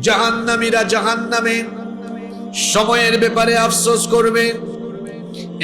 জাহান্নামীরা জাহান্নামে সময়ের ব্যাপারে আফসোস করবে।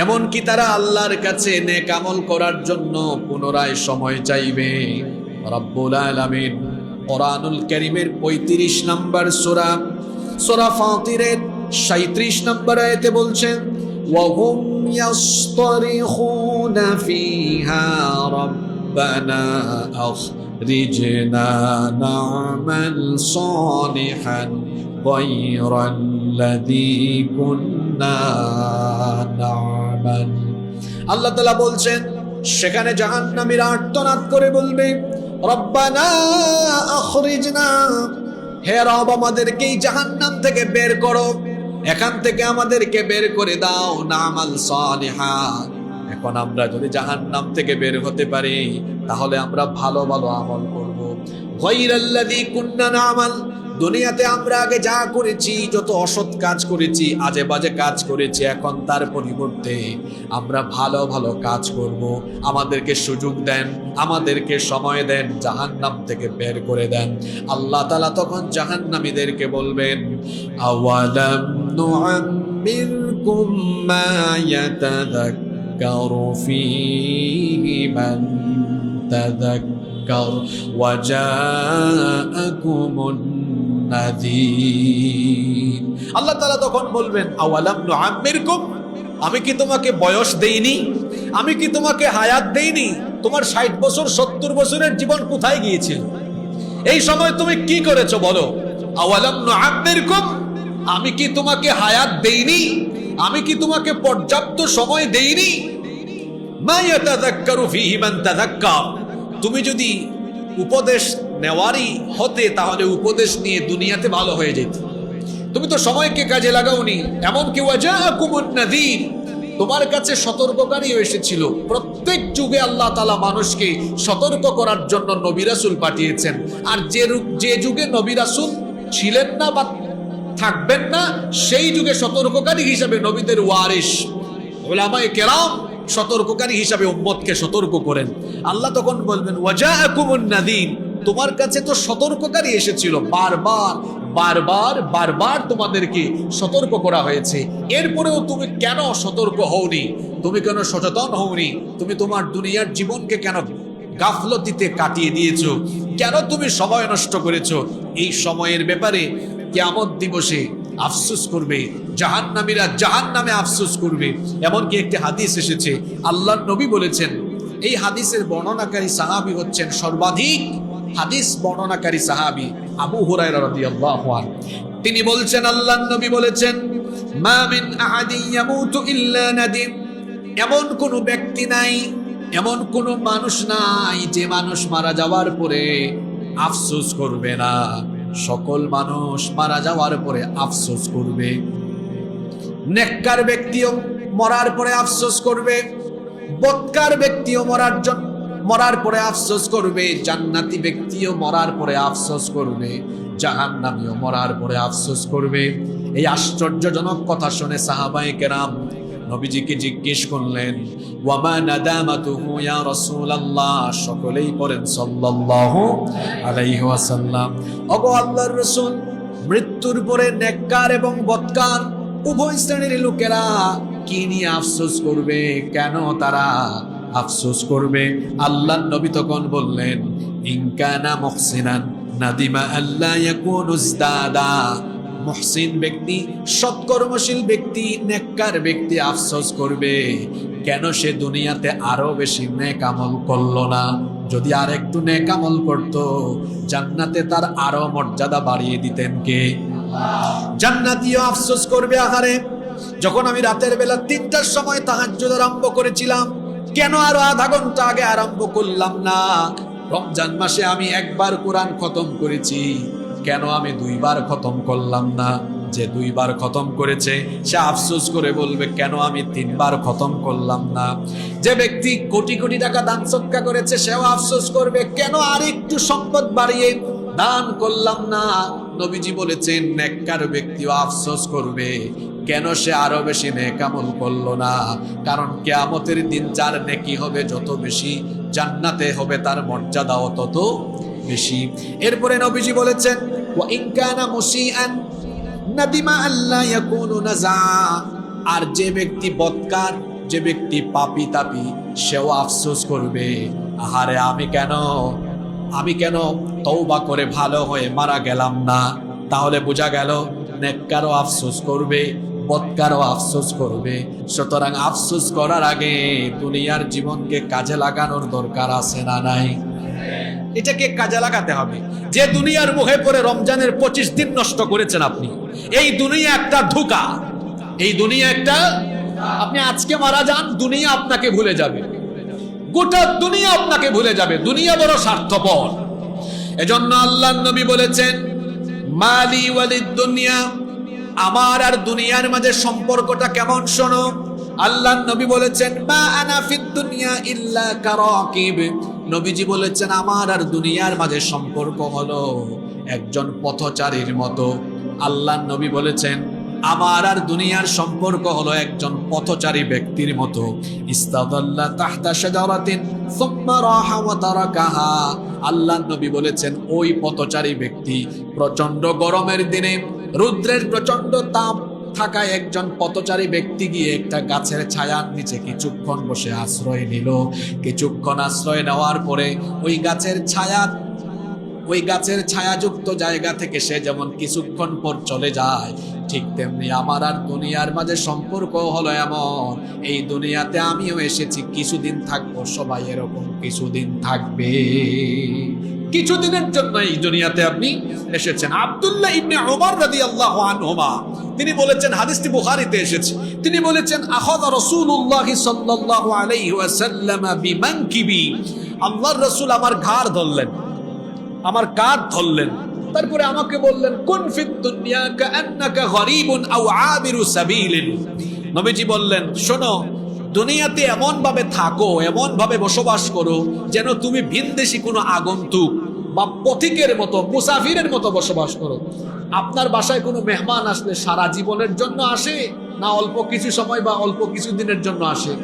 এমনকি তারা আল্লাহর কাছে নেক আমল করার জন্য পুনরায় সময় চাইবে। রব্বুল আলামিন কোরআনুল কারীমের ৩৫ নম্বর সূরা সূরা ফাতিরের ৩৭ নম্বর আয়াতে বলছেন, ওয়াহুম ইয়াসতারিখুনা ফিহা রব্বানা আখরিজনা না'মাল সালিহান গায়রাল্লাযী কুন্না না'মাল। আল্লাহ তাআলা বলছেন, সেখানে জাহান্নামীরা আর্তনাদ করে বলবে, রব্বানা আখরিজনা, হে রব আমাদেরকে এই জাহান্নাম থেকে বের করো, এখান থেকে আমাদেরকে বের করে দাও, না'মাল সালিহা। এখন আমরা যদি জাহান্নাম থেকে বের হতে পারি তাহলে আমরা ভালো ভালো আমল করব। গায়রাল্লাযী কুন্না না'মাল, দুনিয়াতে আমরা আগে যা করেছি, যত অসৎ কাজ করেছি, আজে বাজে কাজ করেছি, এখন তার পরিবর্তে আমরা ভালো ভালো কাজ করব। আমাদেরকে সুযোগ দেন, আমাদেরকে সময় দেন, জাহান্নাম থেকে বের করে দেন। আল্লাহ তাআলা তখন জাহান্নামীদেরকে বলবেন, আওয়ালাম নুআম্মিরকুম মা ইয়াতাযাক্কারু ফীহি মান তাযাক্কার ওয়া জাআকুমুন নাযীর। আল্লাহ তাআলা তখন বলবেন, আওয়ালাম নুআম্মিরকুম, আমি কি তোমাকে বয়স দেইনি? আমি কি তোমাকে হায়াত দেইনি? তোমার ৬০ বছর ৭০ বছরের জীবন কোথায় গিয়েছিল? এই সময় তুমি কি করেছো বলো? আওয়ালাম নুআম্মিরকুম, আমি কি তোমাকে হায়াত দেইনি? আমি কি তোমাকে পর্যাপ্ত সময় দেইনি? মা ইয়াতাযাক্কারু ফীহি মান তাযাক্কার, তুমি যদি উপদেশ নেওয়ারই হতে তাহলে উপদেশ নিয়ে দুনিয়াতে ভালো হয়ে যেত। তুমি তো সময়কে কাজে লাগাওনি। এমনকি ওয়াজাআকুমুন নাযীর, তোমার কাছে সতর্ককারীও এসেছিল। প্রত্যেক যুগে আল্লাহ তাআলা মানুষকে সতর্ক করার জন্য নবী রাসূল পাঠিয়েছেন। আর যে যুগে নবী রাসূল ছিলেন না বা থাকবেন না, সেই যুগে সতর্ককারী হিসাবে নবীদের ওয়ারিস উলামায়ে কেরাম সতর্ককারী হিসাবে উম্মতকে সতর্ক করেন। আল্লাহ তখন বলবেন, ওয়াজাআকুমুন নাযীর, তোমার কাছে তো সতর্ককারী এসেছিল, বারবার বারবার বারবার তোমাদেরকে সতর্ক করা হয়েছে, এরপরেও তুমি কেন সতর্ক হওনি? তুমি কেন সচেতন হওনি? তুমি তোমার দুনিয়ার জীবনকে কেন গাফলতিতে কাটিয়ে দিয়েছো? কেন তুমি সময় নষ্ট করেছো? এই সময়ের ব্যাপারে কিয়ামত দিবসে আফসোস করবে, জাহান্নামীরা জাহান্নামে আফসোস করবে। এমনকি একটি হাদিস এসেছে, আল্লাহর নবী বলেছেন, এই হাদিসের বর্ণনাকারী সাহাবী হচ্ছেন সর্বাধিক হাদিস বর্ণনাকারী সাহাবী আবু হুরায়রা রাদিয়াল্লাহু আনহু। তিনি বলছেন, আল্লাহর নবী বলেছেন, মা মিন আহাদিন ইয়ামুতু ইল্লা নাদিম, এমন কোন ব্যক্তি নাই, এমন কোন মানুষ নাই যে মানুষ মারা যাওয়ার পরে আফসোস করবে না। সকল মানুষ মারা যাওয়ার পরে আফসোস করবে। নেককার ব্যক্তিও মরার পরে আফসোস করবে, বদকার ব্যক্তিও মরার পরে আফসোস করবে, জান্নাতি ব্যক্তিও মরার পরে আফসোস করবে, জাহান্নামীও মরার পরে আফসোস করবে। এই আশ্চর্যজনক কথা শুনে সাহাবায়ে কেরাম নবীজিকে জিজ্ঞেস করলেন, ওয়ামা নাদামাতুহু ইয়া রাসূলুল্লাহ, সকলেই পড়েন সাল্লাল্লাহু আলাইহি ওয়াসাল্লাম। ওগো আল্লাহর রাসূল, মৃত্যুর পরে নেককার এবং বদকার উভয় শ্রেণীর লোকেরা কি নিয়ে আফসোস করবে? কেন তারা আফসোস করবে? আল্লাহর নবী তখন বললেন, ইনকানা মুহসিনান নাদিমা আল্লা ইয়াকুনু ইজদাদা, মুহসিন ব্যক্তি, সৎকর্মশীল ব্যক্তি, নেককার ব্যক্তি আফসোস করবে কেন সে দুনিয়াতে আরো বেশি নেক আমল করলো না। যদি আর একটু নেক আমল করত, জান্নাতে তার আরো মর্যাদা বাড়িয়ে দিতেন কে? জান্নাতীও আফসোস করবে, আহারে যখন আমি রাতের বেলা ৩টার সময় তাহাজ্জুদ আরম্ভ করেছিলাম, কেন আরো আধা ঘন্টা আগে আরম্ভ করলাম না? রমজান মাসে আমি একবার কোরআন খতম করেছি, কেন আমি 2 বার খতম করলাম না? যে 2 বার খতম করেছে সে আফসোস করে বলবে, কেন আমি 3 বার খতম করলাম না? যে ব্যক্তি কোটি কোটি টাকা দান সদকা করেছে সেও আফসোস করবে, কেন আর একটু সম্পদ বাড়িয়ে দান করলাম না? নবীজি বলেছেন, নেককার ব্যক্তিও আফসোস করবে কেন সে আরো বেশি নেক আমল করলো না। কারণ কিয়ামতের দিন যার নেকি হবে যত বেশি, জান্নাতে হবে তার মর্যাদাও তত বেশি। এরপরে নবীজি বলেছেন, ওয়া ইন কানা মুসিআন নাদিমা আল্লা ইয়াকুনু নাযা। আর যে ব্যক্তি বদকার, যে ব্যক্তি পাপী তাপী, সেও আফসোস করবে, আহারে আমি কেন তওবা করে ভালো হয়ে মারা গেলাম না। তাহলে বোঝা গেল নেককারও আফসোস করবে, বদকারও আফসোস করবে। সুতরাং আফসোস করার আগে দুনিয়ার জীবনকে কাজে লাগানোর দরকার আছে না নাই? এটাকে কাজে লাগাতে হবে। যে দুনিয়ার মুখে পড়ে রমজানের 25 দিন নষ্ট করেছেন আপনি, এই দুনিয়া একটা ধোঁকা, এই দুনিয়া একটা, আপনি আজকে মারা যান, দুনিয়া আপনাকে ভুলে যাবে, গোটা দুনিয়া আপনাকে ভুলে যাবে। দুনিয়া বড় স্বার্থপর। এজন্য আল্লাহর নবী বলেছেন, মালি ওয়ালিদ দুনিয়া, আমার আর দুনিয়ার মাঝে সম্পর্কটা কেমন শোনো। আল্লাহর নবী বলেছেন, মা আনা ফিদ দুনিয়া ইল্লা কারাকিব। নবীজি বলেছেন, আমার আর দুনিয়ার মাঝে সম্পর্ক হলো একজন পথচারীর মতো। আল্লাহর নবী বলেছেন, আমার আর দুনিয়ার সম্পর্ক হলো একজন পথচারী ব্যক্তির মতো। ইস্তাদাল্লা তাহতা শাজারাতিন সুম্মা রাহা ওয়া তারাকাহা। আল্লাহর নবী বলেছেন, ওই পথচারী ব্যক্তি প্রচন্ড গরমের দিনে, রৌদ্রের প্রচন্ড তাপ থাকায় একজন পথচারী ব্যক্তি গিয়ে একটা গাছের ছায়ার নিচে কিছুক্ষণ বসে আশ্রয় নিল। কিছুক্ষণ আশ্রয় নেওয়ার পরে ওই গাছের ছায়াযুক্ত জায়গা থেকে সে যেমন কিছুক্ষণ পর চলে যায়, ঠিক তেমনি আমার আর দুনিয়ার মাঝে সম্পর্ক হলো এমন, এই দুনিয়াতে আমিও এসেছি, কিছুদিন থাকবো, সবাই এরকম কিছুদিন থাকবে। কিছুদিনের জন্য এই দুনিয়াতে আপনি এসেছেন। আব্দুল্লাহ ইবনে উমর রাদিয়াল্লাহু আনহুমা তিনি বলেছেন, হাদিসটি বুখারীতে এসেছে, তিনি বলেছেন, আখাযা রাসূলুল্লাহ সাল্লাল্লাহু আলাইহি ওয়াসাল্লাম বিমানকিবি। আল্লাহর রাসূল আমার ঘাড় ধরলেন, আমার কাঁধ ধরলেন, তারপরে আমাকে বললেন, কুন ফিদ দুনিয়া কাআন্নাকা গরীবুন আও আবিরু সাবিলিন। নবীজি বললেন, শোনো, দুনিয়াতে এমন ভাবে থাকো, এমন ভাবে বসবাস করো যেন তুমি ভিনদেশী কোনো আগন্তুক বা পথিকের মতো, মুসাফিরের মতো বসবাস করো। আপনার বাসায় কোনো মেহমান আসলে সারা জীবনের জন্য আসে, না অল্প কিছু সময় বা অল্প কিছু দিনের জন্য আসে?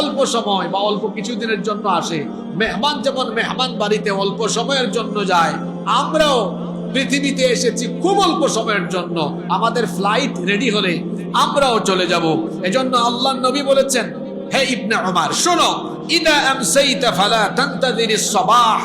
অল্প সময় বা অল্প কিছু দিনের জন্য আসে। মেহমান যেমন মেহমান বাড়িতে অল্প সময়ের জন্য যায়, আমরাও পৃথিবীতে এসেছি খুব অল্প সময়ের জন্য। আমাদের ফ্লাইট রেডি হলে আমরাও চলে যাব। এজন্য আল্লাহর নবী বলেছেন, হে ইবনে উমর, শোনো, ইদা আমসাইতা ফালা তানতাযিরিস সাবাহ।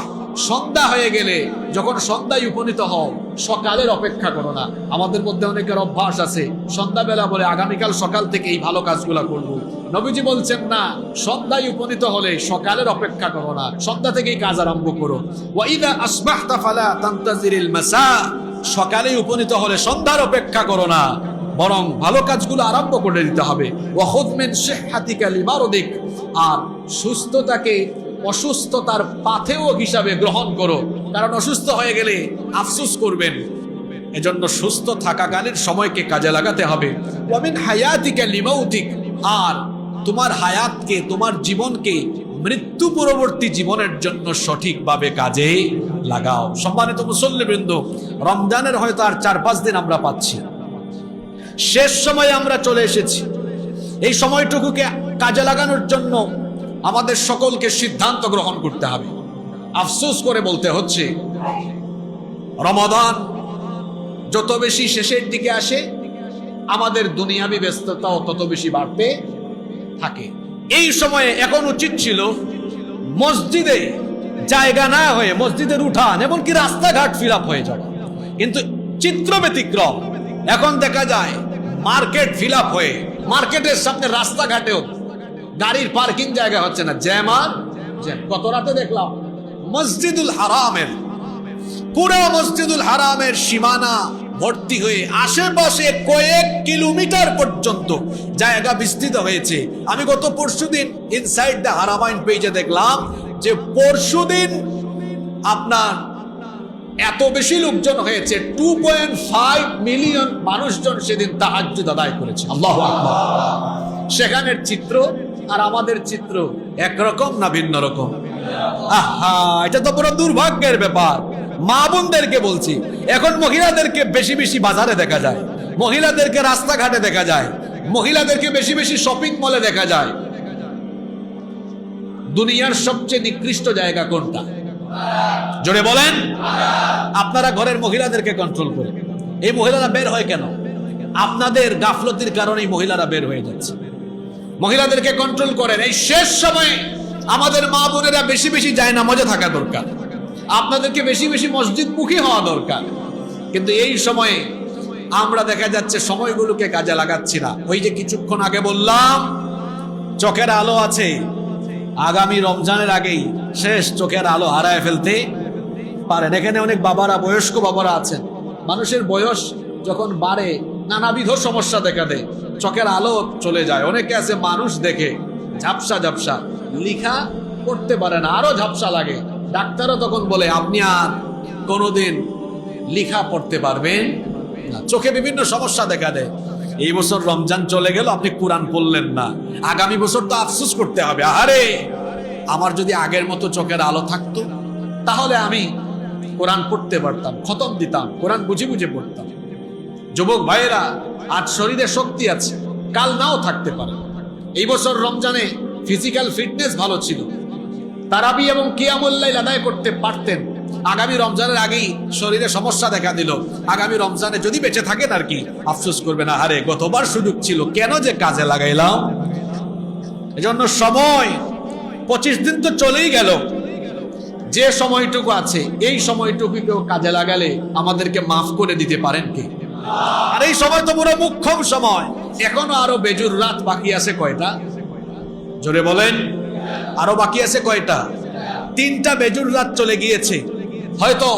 সন্ধ্যা হয়ে গেলে, যখন সন্ধ্যায় উপনীত হও, সকালের অপেক্ষা করো না। আমাদের মধ্যে অনেকের অভ্যাস আছে, সন্ধ্যাবেলা বলে আগামীকাল সকাল থেকে এই ভালো কাজগুলা করব। নবীজি বলছেন, না, সন্ধ্যায় উপনীত হলে সকালের অপেক্ষা করো না, সন্ধ্যা থেকেই কাজ আরম্ভ করো। ওয়া ইদা আসবাহতা ফালা তানতাযিরিল মাসা। সকালে উপনীত হলে সন্ধ্যার অপেক্ষা করো না, বরং ভালো কাজগুলো আরম্ভ করে দিতে হবে। ওয়া খুয মিন সিহহাতিকা লিমারদিক। আর সুস্থতাকে অসুস্থতার পাথেয় হিসাবে গ্রহণ করো, কারণ অসুস্থ হয়ে গেলে আফসোস করবেন। এজন্য সুস্থ থাকাকালীন সময়কে কাজে লাগাতে হবে। ওয়া মিন হায়াতিকা লিমাউতিক। আর তোমার হায়াতকে, তোমার জীবনকে মৃত্যু পরবর্তী জীবনের জন্য সঠিকভাবে কাজে লাগাও। সম্মানিত মুসল্লিবৃন্দ, রমজানের হয়তো আর 4-5 দিন আমরা পাচ্ছি, শেষ সময়ে আমরা চলে এসেছি। এই সময়টুকুকে কাজে লাগানোর জন্য আমাদের সকলকে সিদ্ধান্ত গ্রহণ করতে হবে। আফসোস করে বলতে হচ্ছে, রমাদান যত বেশি শেষের দিকে আসে, আমাদের দুনিয়াবি ব্যস্ততাও তত বেশি বাড়তে থাকে। এই সময়ে এখন উচিত ছিল মসজিদে জায়গা না হয়ে মসজিদের উঠান, এমনকি রাস্তাঘাট ফিল আপ হয়ে যাবে। কিন্তু চিত্র ব্যতিক্রম, এখন দেখা যায় মার্কেট ফিল আপ হয়ে, মার্কেটের সামনে রাস্তাঘাটেও গাড়ির পার্কিং জায়গা হচ্ছে না, জ্যাম আর জ্যাম। গত রাতে দেখলাম মসজিদুল হারামের, পুরো মসজিদুল হারামের সীমানা ভর্তি হয়ে আশেপাশে কয়েক কিলোমিটার পর্যন্ত জায়গা বিস্তৃত হয়েছে। আমি গত পরশুদিন ইনসাইড দ্য হারামাইন পেজে দেখলাম যে পরশুদিন আপনার এত বেশি লোকজন হয়েছে, 2.5 মিলিয়ন মানুষজন সেদিন তাহাজ্জুদ আদায় করেছে। আল্লাহু আকবার। সেখানের চিত্র আর আমাদের চিত্র একরকম না ভিন্ন রকম? আহা, এটা তো বড় দুর্ভাগ্যের ব্যাপার। মা বোনদেরকে বলছি, এখন মহিলাদেরকে বেশি বেশি বাজারে দেখা যায়, মহিলাদেরকে রাস্তাঘাটে দেখা যায়, মহিলাদেরকে বেশি বেশি শপিং মলে দেখা যায়। দুনিয়ার সবচেয়ে নিকৃষ্ট জায়গা কোনটা? জোরে বলেন। আপনারা ঘরের মহিলাদেরকে কন্ট্রোল করে, এই মহিলারা বের হয় কেন? আপনাদের গাফলতির কারণে মহিলারা বের হয়ে যাচ্ছে। মহিলাদেরকে কন্ট্রোল করেন। এই শেষ সময়ে আমাদের মা বোনেরা বেশি বেশি যায় নামাজে থাকা দরকার, আপনাদেরকে বেশি বেশি মসজিদমুখী হওয়া দরকার। কিন্তু এই সময়ে আমরা দেখা যাচ্ছে সময়গুলোকে কাজে লাগাচ্ছি না। ওই যে কিছুক্ষণ আগে বললাম চোখের আলো আছে, আগামী রমজানের আগেই শেষ চোখের আলো হারায় ফেলতে পারেন। এখানে অনেক বাবারা, বয়স্ক বাবারা আছেন। মানুষের বয়স যখন বাড়ে নানাবিধ সমস্যা দেখা দেয়, চোখের আলো চলে যায়। অনেকে আছে মানুষ দেখে ঝাপসা ঝাপসা, লিখা পড়তে পারে না, আরো ঝাপসা লাগে। ডাক্তারও তখন বলে আপনি আর কোনোদিন লিখা পড়তে পারবেন না, চোখে বিভিন্ন সমস্যা দেখা দেয়। এই বছর রমজান চলে গেল, আপনি কোরআন পড়লেন না, আগামী বছর তো আফসোস করতে হবে। আরে আমার যদি আগের মতো চোখের আলো থাকতো তাহলে আমি কোরআন পড়তে পারতাম, খতম দিতাম, কোরআন বুঝে বুঝে পড়তাম। যুবক ভাইয়েরা, আজ শরীরে শক্তি আছে, কাল নাও থাকতে পারে। এই বছর রমজানে ফিজিক্যাল ফিটনেস ভালো ছিল, তারাবি এবং কিয়ামুল লাইল আদায় করতে পারতেন। আগামী রমজানের আগেই শরীরে সমস্যা দেখা দিল, আগামী রমজানে যদি বেঁচে থাকেন আর কি আফসোস করবেন, আরে গতবার সুযোগ ছিল, কেন যে কাজে লাগাইলাম। এজন্য সময় 25 দিন তো চলেই গেল, যে সময়টুকু আছে এই সময়টুকুকেও কাজে লাগালে আমাদেরকে মাফ করে দিতে পারেন কে? আর এই সময় তো পুরো মুখ্যম সময়। এখনো আরো বেজুর রাত বাকি আছে কয়টা? জোরে বলেন। আরো বাকি আছে কয়টা? 3টা বেজুর রাত চলে গিয়েছে। হয়তো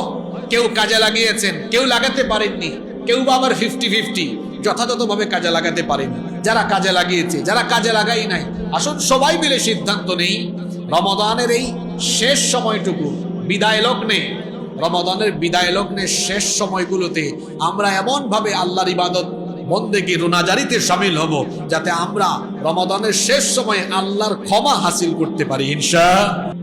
কেউ কাজে লাগিয়েছেন, কেউ লাগাতে পারেননি, কেউ বা আবার 50-50 যথাযথভাবে কাজে লাগাতে পারেনি। যারা কাজে লাগিয়েছে, যারা কাজে লাগাই নাই, আসুন সবাই মিলে সিদ্ধান্ত নেই রমাদানের এই শেষ সময়টুকু, বিদায় লগ্নে, রমাদানের বিদায় লগ্নের শেষ সময়গুলোতে আমরা এমন ভাবে আল্লাহর ইবাদত বন্দেগী রোনাজারিতে শামিল হব যাতে আমরা রমাদানের শেষ সময়ে আল্লাহর ক্ষমা হাসিল করতে পারি ইনশাআল্লাহ।